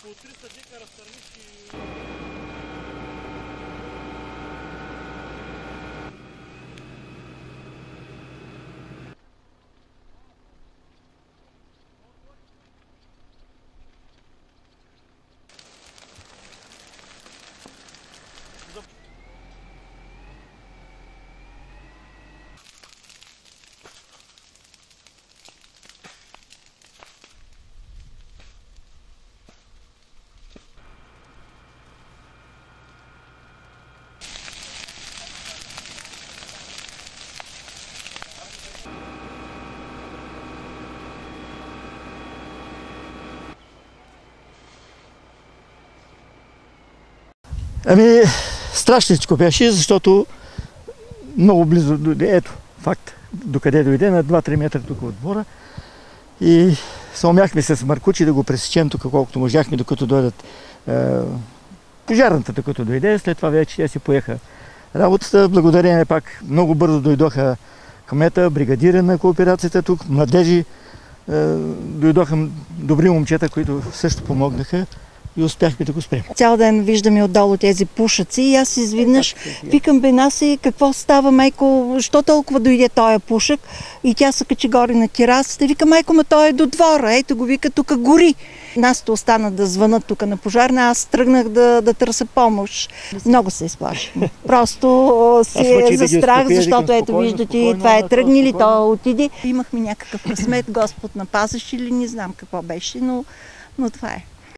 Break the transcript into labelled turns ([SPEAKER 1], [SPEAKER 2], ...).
[SPEAKER 1] около 300 декара стърнички.
[SPEAKER 2] Ами, страшничко беше, защото много близо дойде. Ето, факт, докъде дойде, на 2-3 метра тук от двора. И се умяхме с Маркучи да го пресечем тук колкото можахме, докато дойдат пожарната, докато дойде. След това вече те си поеха работата. Благодарение пак много бързо дойдоха кмета, бригадира на кооперацията тук, младежи. Дойдоха добри момчета, които също помогнаха. И успяхме да го спрем.
[SPEAKER 3] Цял ден виждаме отдолу тези пушаци и аз изведнъж викам бена си, какво става, майко, що толкова дойде този пушък? И тя се качи горе на терасата и вика, майко, ма той е до двора, ето го вика, тук гори. Нас остана да звънат тук на пожарна, аз тръгнах да търся помощ. Много се изплаших. Просто си е за страх, защото ето виждате, това е тръгнали, то отиде. Имахме някакъв късмет, Господ напазеше или не знам какво беше, но това е.